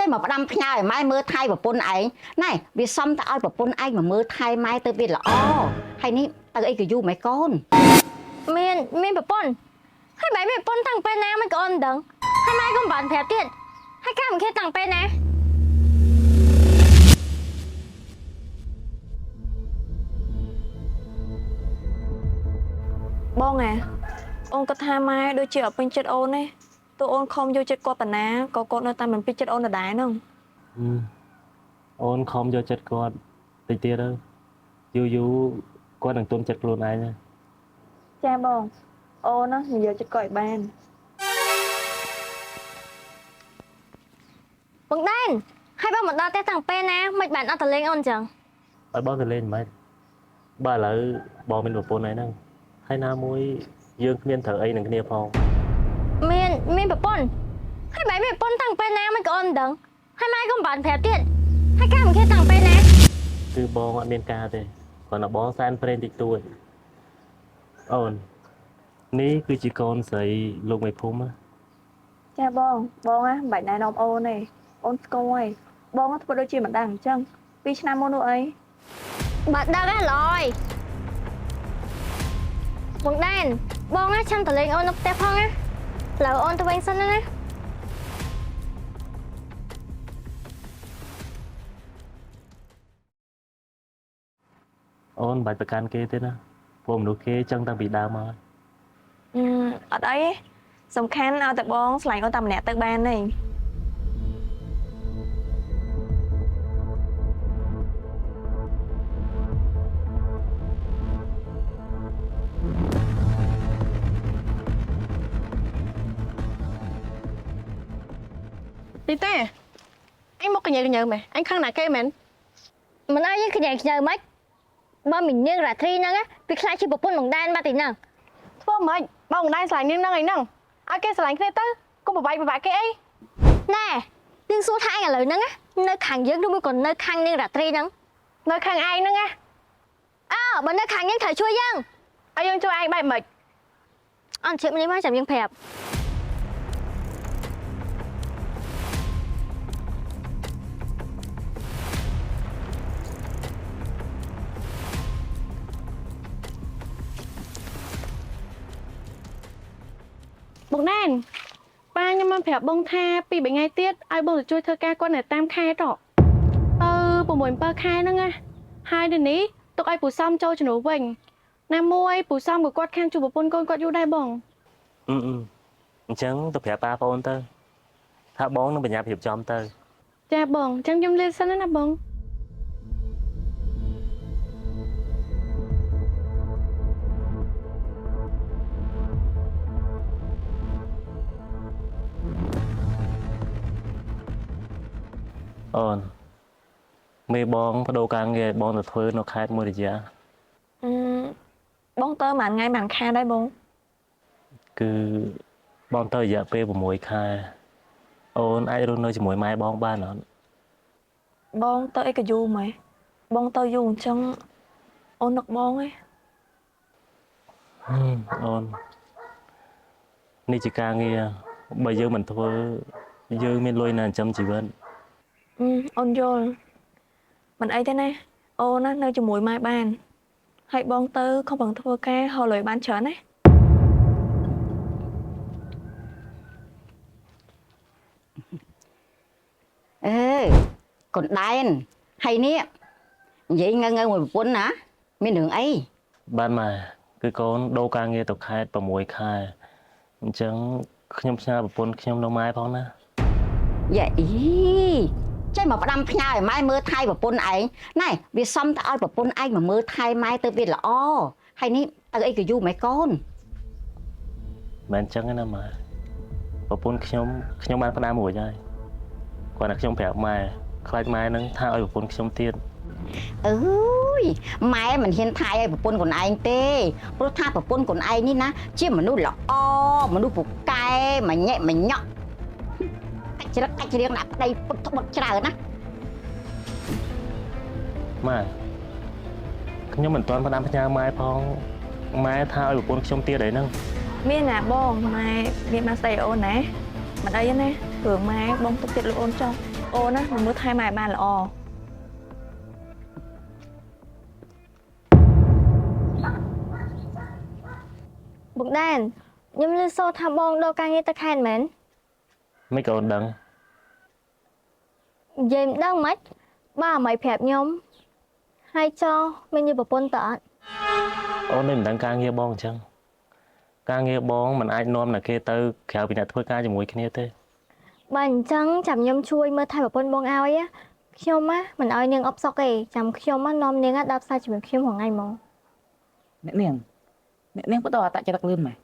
ចេះមកផ្ដាំផ្ញើឲ្យម៉ែមើលថៃប្រពន្ធឯងណែវាសំតែឲ្យប្រពន្ធឯងមកមើលថៃម៉ែទៅវាល្អហើយនេះទៅអីក៏យូរម៉េចកូនមានប្រពន្ធហើយបែរមានប្រពន្ធតាំងពេលណាមិនក៏អូនមិនដឹងហើយម៉ែក៏មិនបានប្រាប់ទៀតហើយកាមិនឃើញតាំងពេលណាបងអូនក៏ថាម៉ែដូចជាអត់ពេញចិត្តអូនទេតើអូនខំយកចិត្តគាត់តាណាក៏គាត់នៅតែមិនពេញចិត្តអូនដដែលហ្នឹងអូនខំយកចិត្តគាត់តិចទៀតទៅយូរគាត់នឹងទុនចិត្តខ្លួនឯងចាបងអូនណានិយាយចិត្តគាត់ឲ្យបានបងដែនហើយបងមកដល់ផ្ទះតាំងពេលណាមិនបានអត់ទៅលេងអូនចឹងឲ្យបងទៅលេងមិនបើឥឡូវបងមានប្រពន្ធហើយហ្នឹងហើយណាមួយយើងគ្មានត្រូវអីនឹងគ្នាផងមានប្រពន្ធហើយបែរមានប្រពន្ធតាំងពេលណាមិនក៏អូនមិនដឹងហើយម៉ែក៏មិនបានប្រាប់ទៀតហើយកាមិនឃើញតាំងពេលណាគឺបងអត់មានការទេគ្រាន់តែបងសែនព្រេនតិចតួចអូននេះគឺជាកូនស្រីលោកមេភូមិចាបងណាមិនបាច់ណែនាំអូនទេអូនស្គាល់ហើយបងធ្វើដូចជាមិនដឹងអញ្ចឹង2ឆ្នាំមុននោះអីបើដឹងហ៎ឡយបងដែនបងចាំទៅលេងអូននៅផ្ទះផងណាឡូវអូនទៅវិញសិនណាអូនបាច់ប្រកាន់គេទេណាព្រោះមនុស្សគេចឹងតាំងពីដើមមកអត់អីទេសំខាន់ឲ្យតែបងឆ្លាញ់អូនតែម្នាក់ទៅបានទេទីទេអញមកកញ្ញើមែនអញខឹងណាគេមែនមិនអីយើងខ្ញែខ្ញើមិនបើមីនាងរាត្រីហ្នឹងវាខ្លាចជាប្រពន្ធបងដែនបាត់ទីហ្នឹងធ្វើមិនបងដែរឆ្លាញ់នាងហ្នឹងអីហ្នឹងឲ្យគេឆ្លាញ់គ្នាទៅកុំបបាយគេអីណែនាងសួរថាអញឥឡូវហ្នឹងនៅខាងយើងឬមួយក៏នៅខាងនាងរាត្រីហ្នឹងនៅខាងឯងហ្នឹងណាបើនៅខាងយើងត្រូវជួយយើងឲ្យយើងជួយឯងបែបម៉េចអត់ជិះនេះមកចាំយើងប្រាប់បងណែនប៉ាខ្ញុំមកប្រាប់បងថាពី3ថ្ងៃទៀតឲ្យបងទៅជួយធ្វើការគាត់នៅតាមខេត្តទៅ6 7ខែហ្នឹងណាហើយនៅនេះទុកឲ្យពូសំចូលជំនួសវិញណាមួយពូសំក៏គាត់ខាងជួបប្រពន្ធកូនគាត់យូរដែរបងអញ្ចឹងទៅប្រាប់ប៉ាប្អូនទៅថាបងនឹងបញ្ញាប់រៀបចំទៅចាបងអញ្ចឹងខ្ញុំលាសិនណាបងអូនមេបងបដូរការងារបងទៅធ្វើនៅខេត្តមួយរយៈបងទៅមួយថ្ងៃមួយខែដែរបងគឺបងទៅរយៈពេល6ខែអូនអាចរស់នៅជាមួយម៉ែបងបានអត់បងទៅអីក៏យូរម៉េចបងទៅយូរអញ្ចឹងអូននឹកបងឯងអូននេះជាការងារបើយើងមិនធ្វើយើងមានលុយណាចិញ្ចឹមជីវិតអូនយល់មិនអីទេណាអូនណានៅជាមួយម៉ែបានហើយបងទៅខំប្រឹងធ្វើការហៅលុយបានច្រើនណាកូនដែនហើយនេះនិយាយងើមួយប្រពន្ធណាមានរឿងអីបានម៉ែគឺកូនដូរការងារទៅខេត្ត6ខែអញ្ចឹងខ្ញុំផ្ញើប្រពន្ធខ្ញុំនៅម៉ែផងណាយ៉ាអីចេះមកផ្ដាំផ្ញើឲ្យម៉ែមើលថៃប្រពន្ធឯងណែវាសំតែឲ្យប្រពន្ធឯងមកមើលថៃម៉ែទៅវាល្អហើយនេះទៅអីក៏យូរម៉េចកូនមិនអញ្ចឹងណាម៉ែប្រពន្ធខ្ញុំបានផ្ដាំរួចហើយគាត់ថាខ្ញុំប្រាប់ម៉ែខ្លាចម៉ែនឹងថាឲ្យប្រពន្ធខ្ញុំទៀតអើយម៉ែមិនហ៊ានថៃឲ្យប្រពន្ធខ្លួនឯងទេព្រោះថាប្រពន្ធខ្លួនឯងនេះណាជាមនុស្សល្អមនុស្សពូកែមញ៉ែមញក់កាច់រៀងដាក់ប្តីពុតត្បត់ច្រើនណាម៉ែខ្ញុំមិនទាន់ផ្ដាំផ្ញើម៉ែផងម៉ែថាឲ្យប្រពន្ធខ្ញុំទៀតអីហ្នឹងមានណាបងម៉ែមានមកស្ដីអូនណាមិនអីណាព្រោះម៉ែបងទុកចិត្តលោកអូនចុះ អូណាមិនមើលថែម៉ែបានល្អ បងដែនខ្ញុំលឺសូរថាបងដល់ការងារទៅខេត្តមែន មិនក៏អូនដឹង និយាយមិនដឹងមិនបើអ្មីប្រាប់ខ្ញុំហើយចោមានយល់ប្រពន្ធតើអត់ អូនមិនដឹងការងារបងអញ្ចឹងការងារបងមិនអាចនាំអ្នកគេទៅក្រៅពីអ្នកធ្វើការជាមួយគ្នាទេ បើអញ្ចឹងចាំខ្ញុំជួយមើលថែប្រពន្ធបងឲ្យណាខ្ញុំណាមិនឲ្យនាងអបសុកទេចាំខ្ញុំណានាំនាងដើរផ្សារជាមួយខ្ញុំរាល់ថ្ងៃហ្មង អ្នកនាងបន្តអតចរិតលឿនម៉េច